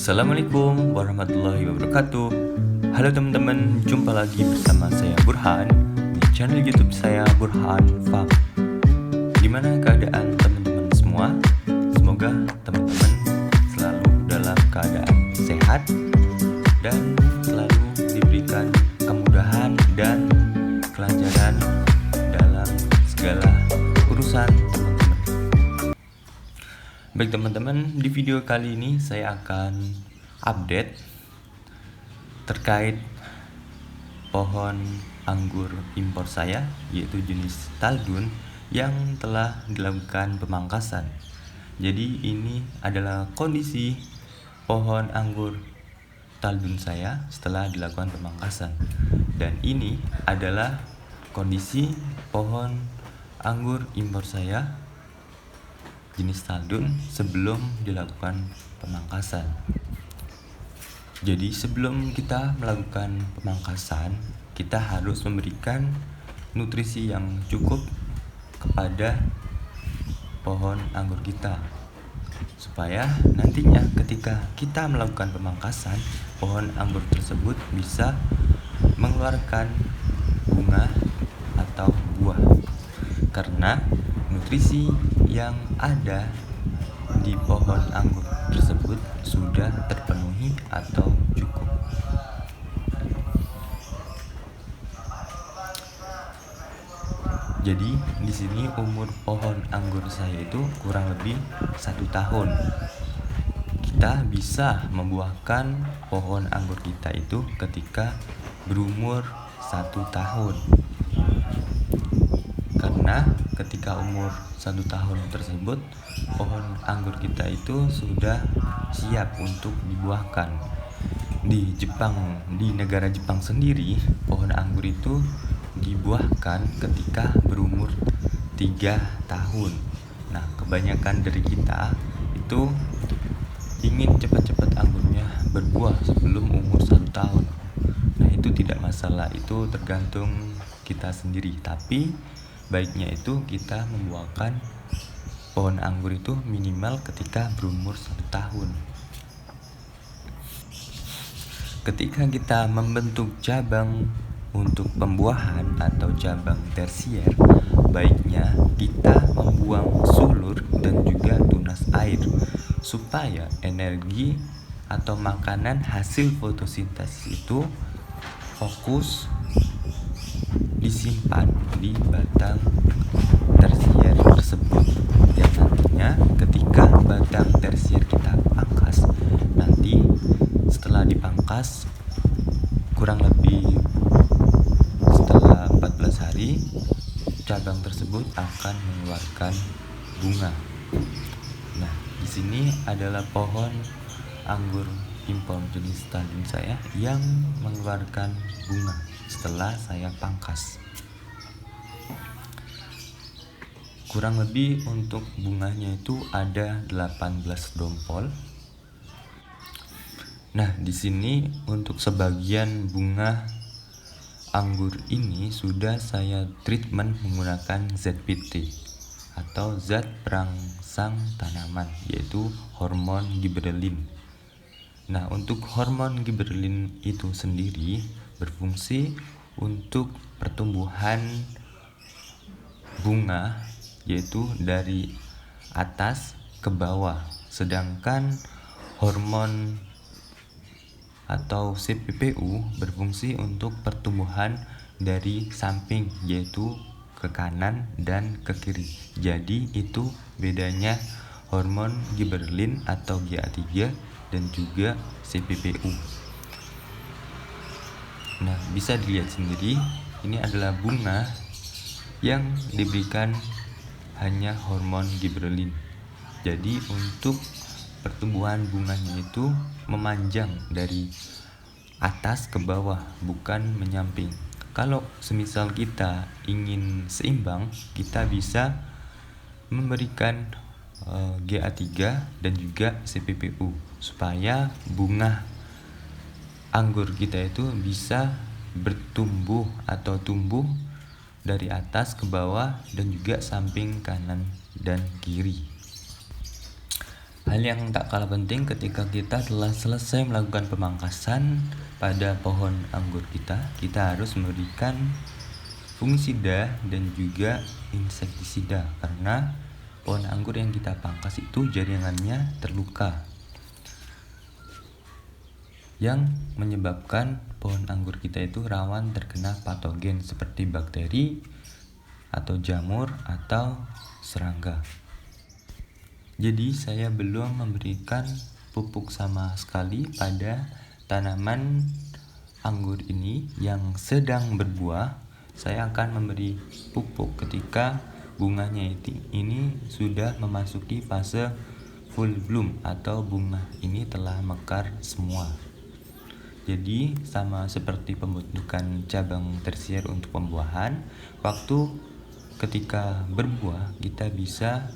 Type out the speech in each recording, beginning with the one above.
Assalamualaikum warahmatullahi wabarakatuh. Halo teman-teman, jumpa lagi bersama saya Burhan di channel YouTube saya Burhan Fak. Gimana keadaan teman-teman semua? Semoga teman-teman selalu dalam keadaan sehat dan selalu diberikan kemudahan dan kelancaran dalam segala urusan teman-teman. Baik teman-teman, di video kali ini saya akan update terkait pohon anggur impor saya, yaitu jenis Taldun yang telah dilakukan pemangkasan. Jadi ini adalah kondisi pohon anggur Taldun saya setelah dilakukan pemangkasan. Dan ini adalah kondisi pohon anggur impor saya jenis Taldun sebelum dilakukan pemangkasan. Jadi sebelum kita melakukan pemangkasan, kita harus memberikan nutrisi yang cukup kepada pohon anggur kita, supaya nantinya ketika kita melakukan pemangkasan, pohon anggur tersebut bisa mengeluarkan bunga atau buah. Karena nutrisi yang ada di pohon anggur tersebut sudah terpenuhi atau cukup. Jadi di sini umur pohon anggur saya itu kurang lebih 1 tahun. Kita bisa membuahkan pohon anggur kita itu ketika berumur 1 tahun. Karena ketika umur 1 tahun tersebut, pohon anggur kita itu sudah siap untuk dibuahkan. Di Jepang, di negara Jepang sendiri, pohon anggur itu dibuahkan ketika berumur 3 tahun. Nah, kebanyakan dari kita itu ingin cepat-cepat anggurnya berbuah sebelum umur 1 tahun. Nah, itu tidak masalah, itu tergantung kita sendiri. Tapi baiknya itu kita membuahkan pohon anggur itu minimal ketika berumur 1 tahun. Ketika kita membentuk cabang untuk pembuahan atau cabang tersier, baiknya kita membuang sulur dan juga tunas air supaya energi atau makanan hasil fotosintesis itu fokus disimpan di batang tersier tersebut, yang nantinya ketika batang tersier kita pangkas, nanti setelah dipangkas kurang lebih setelah 14 hari cabang tersebut akan mengeluarkan bunga. Nah, di sini adalah pohon anggur impor jenis Taldun saya yang mengeluarkan bunga setelah saya pangkas. Kurang lebih untuk bunganya itu ada 18 dompol. Nah, di sini untuk sebagian bunga anggur ini sudah saya treatment menggunakan ZPT atau zat perangsang tanaman, yaitu hormon giberelin. Nah, untuk hormon giberelin itu sendiri berfungsi untuk pertumbuhan bunga, yaitu dari atas ke bawah. Sedangkan hormon atau CPPU berfungsi untuk pertumbuhan dari samping, yaitu ke kanan dan ke kiri. Jadi itu bedanya hormon giberelin atau GA3 dan juga CPPU. Nah, bisa dilihat sendiri, ini adalah bunga yang diberikan hanya hormon giberelin. Jadi untuk pertumbuhan bunganya itu memanjang dari atas ke bawah, bukan menyamping. Kalau semisal kita ingin seimbang, kita bisa memberikan GA3 dan juga CPPU supaya bunga anggur kita itu bisa bertumbuh atau tumbuh dari atas ke bawah dan juga samping kanan dan kiri. Hal yang tak kalah penting ketika kita telah selesai melakukan pemangkasan pada pohon anggur kita harus memberikan fungisida dan juga insektisida karena pohon anggur yang kita pangkas itu jaringannya terluka yang menyebabkan pohon anggur kita itu rawan terkena patogen seperti bakteri atau jamur atau serangga. Jadi saya belum memberikan pupuk sama sekali pada tanaman anggur ini yang sedang berbuah. Saya akan memberi pupuk ketika bunganya ini sudah memasuki fase full bloom atau bunga ini telah mekar semua. Jadi sama seperti pembentukan cabang tersier untuk pembuahan, waktu ketika berbuah kita bisa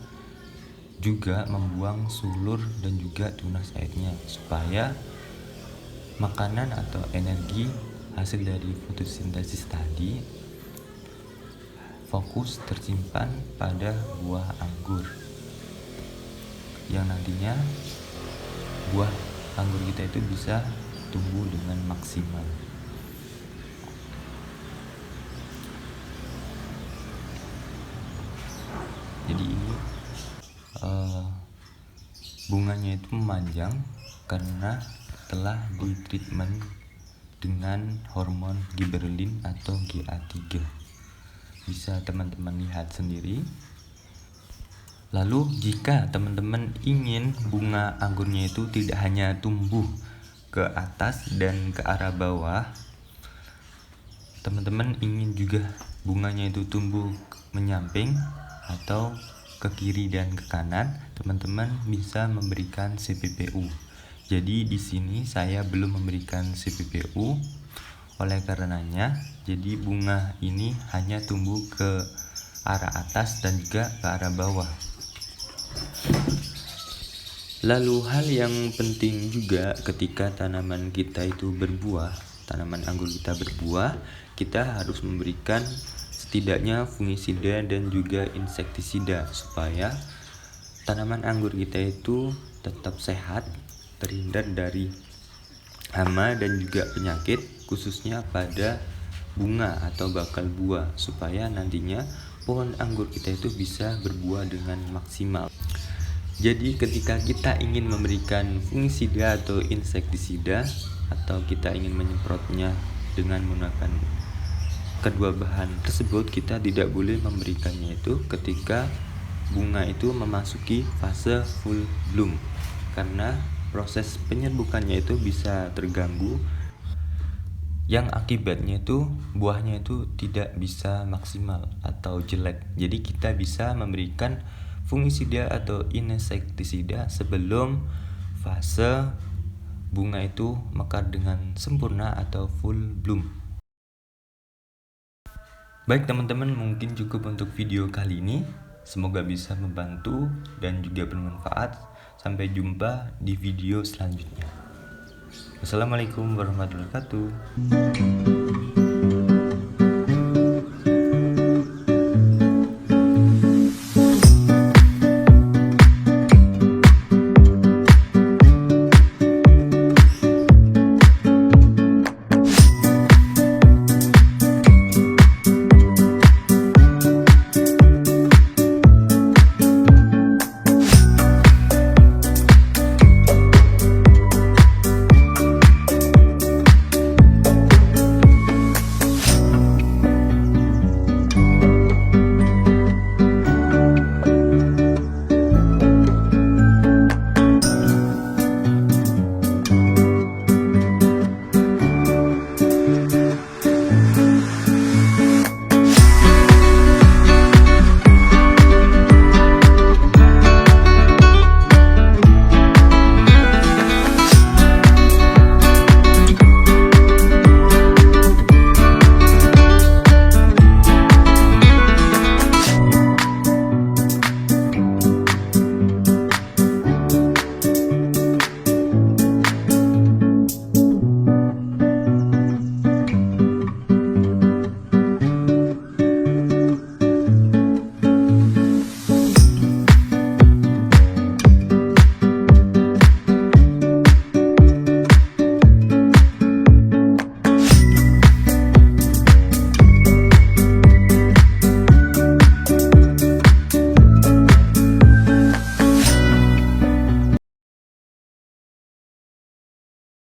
juga membuang sulur dan juga tunas airnya supaya makanan atau energi hasil dari fotosintesis tadi fokus tersimpan pada buah anggur yang nantinya buah anggur kita itu bisa tumbuh dengan maksimal. Jadi ini bunganya itu memanjang karena telah ditreatment dengan hormon gibberellin atau GA3. Bisa teman-teman lihat sendiri. Lalu jika teman-teman ingin bunga anggurnya itu tidak hanya tumbuh ke atas dan ke arah bawah, teman-teman ingin juga bunganya itu tumbuh menyamping atau ke kiri dan ke kanan, teman-teman bisa memberikan CPPU. Jadi di sini saya belum memberikan CPPU, oleh karenanya jadi bunga ini hanya tumbuh ke arah atas dan juga ke arah bawah. Lalu hal yang penting juga ketika tanaman kita itu berbuah, tanaman anggur kita berbuah, kita harus memberikan setidaknya fungisida dan juga insektisida supaya tanaman anggur kita itu tetap sehat, terhindar dari hama dan juga penyakit khususnya pada bunga atau bakal buah supaya nantinya pohon anggur kita itu bisa berbuah dengan maksimal. Jadi ketika kita ingin memberikan fungisida atau insektisida atau kita ingin menyemprotnya dengan menggunakan kedua bahan tersebut, kita tidak boleh memberikannya itu ketika bunga itu memasuki fase full bloom karena proses penyerbukannya itu bisa terganggu yang akibatnya itu buahnya itu tidak bisa maksimal atau jelek. Jadi kita bisa memberikan fungisida atau insektisida sebelum fase bunga itu mekar dengan sempurna atau full bloom. Baik teman-teman, mungkin cukup untuk video kali ini. Semoga bisa membantu dan juga bermanfaat. Sampai jumpa di video selanjutnya. Wassalamualaikum warahmatullahi wabarakatuh.